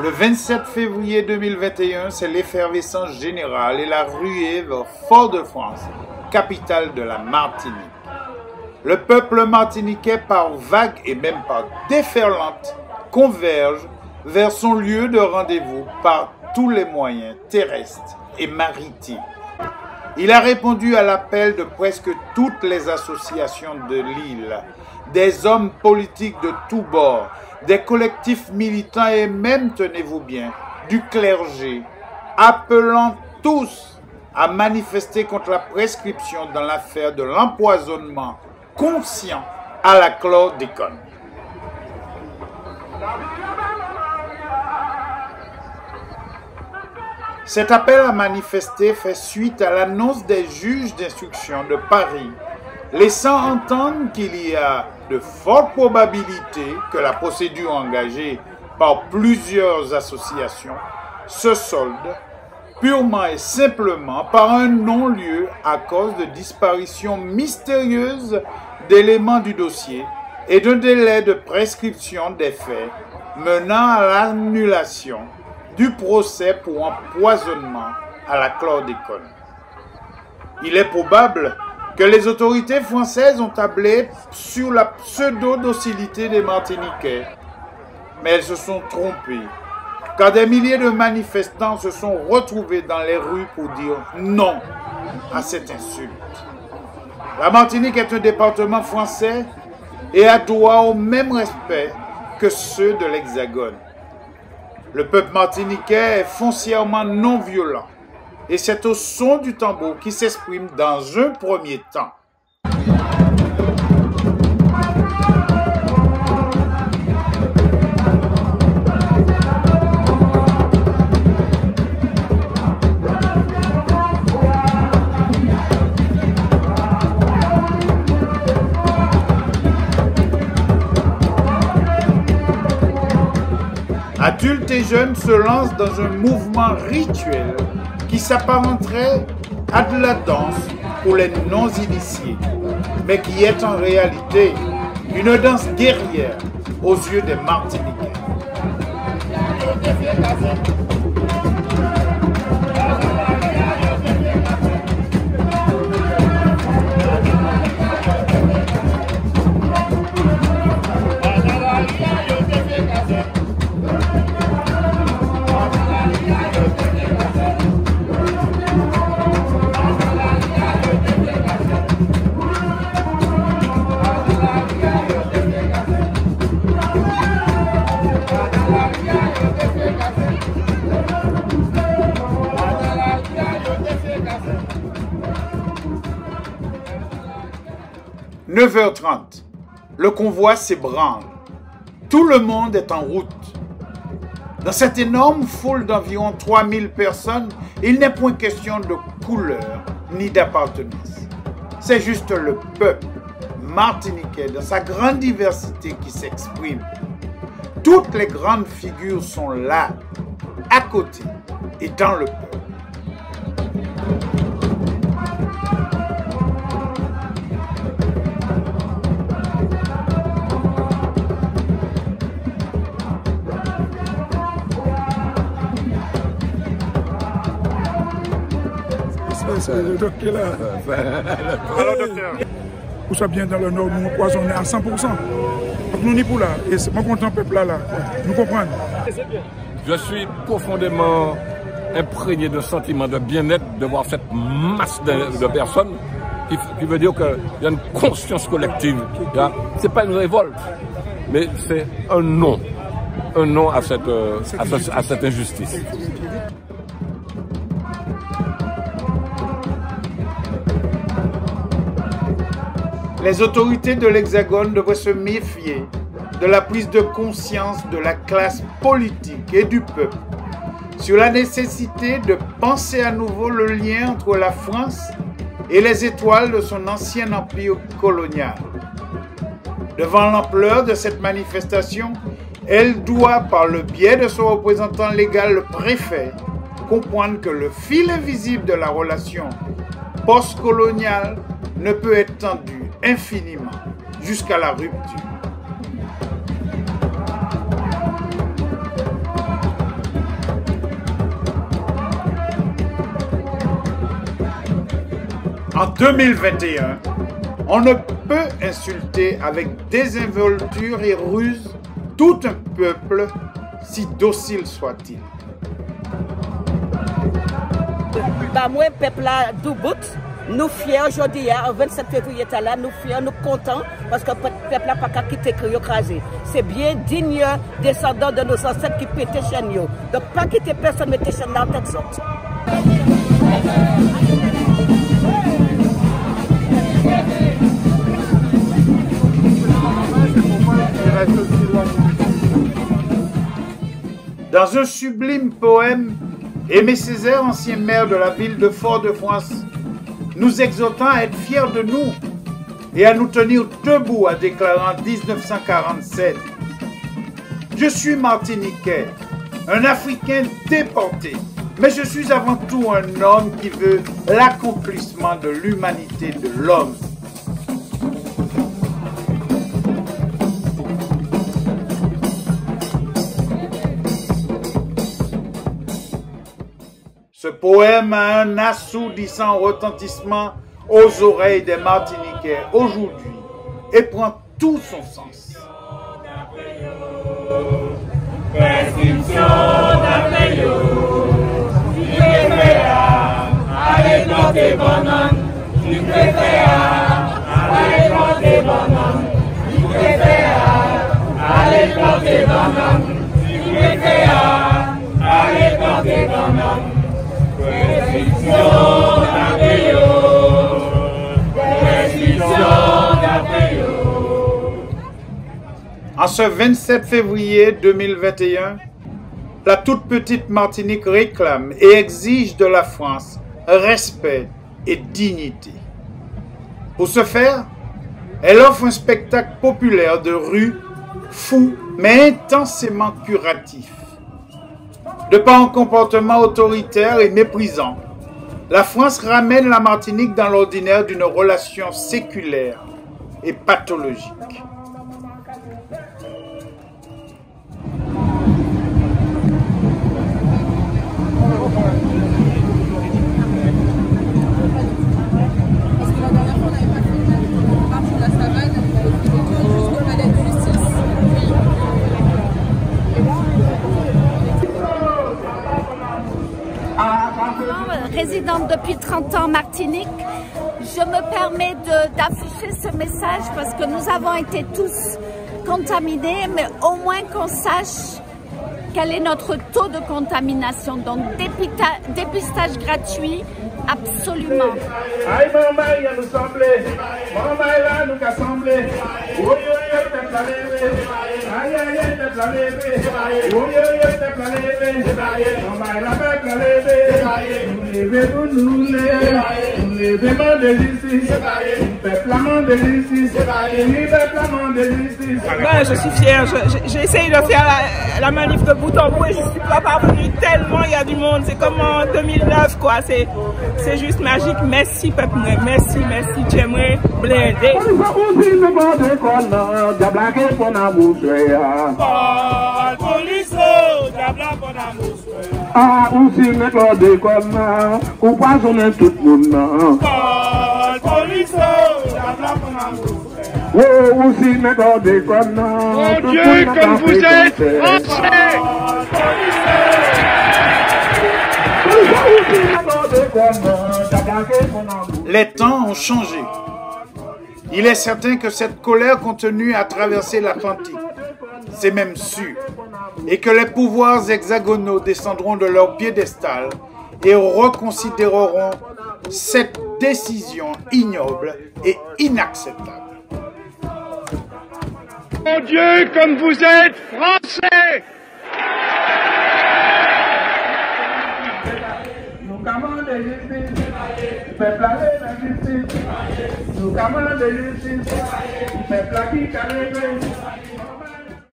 Le 27 février 2021, c'est l'effervescence générale et la ruée vers Fort-de-France, capitale de la Martinique. Le peuple martiniquais, par vagues et même par déferlantes, converge vers son lieu de rendez-vous par tous les moyens terrestres et maritimes. Il a répondu à l'appel de presque toutes les associations de l'île, des hommes politiques de tous bords, des collectifs militants et même, tenez-vous bien, du clergé, appelant tous à manifester contre la prescription dans l'affaire de l'empoisonnement conscient à la chlordécone. Cet appel à manifester fait suite à l'annonce des juges d'instruction de Paris, laissant entendre qu'il y a de fortes probabilités que la procédure engagée par plusieurs associations se solde purement et simplement par un non-lieu à cause de disparition mystérieuse d'éléments du dossier et d'un délai de prescription des faits menant à l'annulation du procès pour empoisonnement à la chlordécone. Il est probable que les autorités françaises ont tablé sur la pseudo-docilité des Martiniquais, mais elles se sont trompées, car des milliers de manifestants se sont retrouvés dans les rues pour dire non à cette insulte. La Martinique est un département français et a droit au même respect que ceux de l'Hexagone. Le peuple martiniquais est foncièrement non violent et c'est au son du tambour qui s'exprime dans un premier temps. Adultes et jeunes se lancent dans un mouvement rituel qui s'apparenterait à de la danse pour les non-initiés, mais qui est en réalité une danse guerrière aux yeux des Martiniquais. « 9h30, le convoi s'ébranle. Tout le monde est en route. Dans cette énorme foule d'environ 3000 personnes, il n'est point question de couleur ni d'appartenance. C'est juste le peuple martiniquais dans sa grande diversité qui s'exprime. Toutes les grandes figures sont là, à côté et dans le peuple. C'est le docteur là. Alors docteur. Vous savez bien dans le nord, nous empoisonnons à 100%. Donc nous n'y pour là. Et c'est mon content peuple là. Nous comprenons. Je suis profondément imprégné de sentiment de bien-être de voir cette masse de personnes qui veut dire qu'il y a une conscience collective. Ce n'est pas une révolte, mais c'est un non. Un non à cette injustice. Les autorités de l'Hexagone devraient se méfier de la prise de conscience de la classe politique et du peuple sur la nécessité de penser à nouveau le lien entre la France et les étoiles de son ancien empire colonial. Devant l'ampleur de cette manifestation, elle doit, par le biais de son représentant légal, le préfet, comprendre que le fil invisible de la relation post-coloniale ne peut être tendu infiniment jusqu'à la rupture. En 2021, on ne peut insulter avec désinvolture et ruse tout un peuple, si docile soit-il. Bah, moi, peuple là, Doubout, nous fiers aujourd'hui, le 27 février, là, nous fiers, nous contents, parce que le peuple n'a pas qu'à quitter crasé. C'est bien digne descendant de nos ancêtres qui pétaient chaîne. Donc, pas quitter personne, mettez chaîne là en tête sorte. Dans un sublime poème, Aimé Césaire, ancien maire de la ville de Fort-de-France, nous exhortant à être fiers de nous et à nous tenir debout, a déclaré en 1947. Je suis martiniquais, un Africain déporté, mais je suis avant tout un homme qui veut l'accomplissement de l'humanité de l'homme. Ce poème a un assourdissant retentissement aux oreilles des Martiniquais aujourd'hui et prend tout son sens. En ce 27 février 2021, la toute petite Martinique réclame et exige de la France respect et dignité. Pour ce faire, elle offre un spectacle populaire de rue, fou mais intensément curatif. De par un comportement autoritaire et méprisant, la France ramène la Martinique dans l'ordinaire d'une relation séculaire et pathologique. Résidente depuis 30 ans en Martinique, je me permets d'afficher ce message parce que nous avons été tous contaminés, mais au moins qu'on sache quel est notre taux de contamination. Donc dépistage gratuit, absolument. Ouais, je suis fière. J'ai essayé de faire la manif de bout en bout et je suis pas parvenue tellement il y a du monde. C'est comme en 2009 quoi. C'est juste magique. Merci peuple. Merci. J'aimerais blindé. Ah, ou si me code comme ou pas on est tout le monde. Oh, ou si me code comme mon Dieu, comme vous êtes français. Les temps ont changé. Il est certain que cette colère contenue a traversé l'Atlantique. C'est même sûr. Et que les pouvoirs hexagonaux descendront de leur piédestal et reconsidéreront cette décision ignoble et inacceptable. Mon Dieu, comme vous êtes français! Nous commandons justice, peuple la justice. Nous commandons justice, peuple qui calme.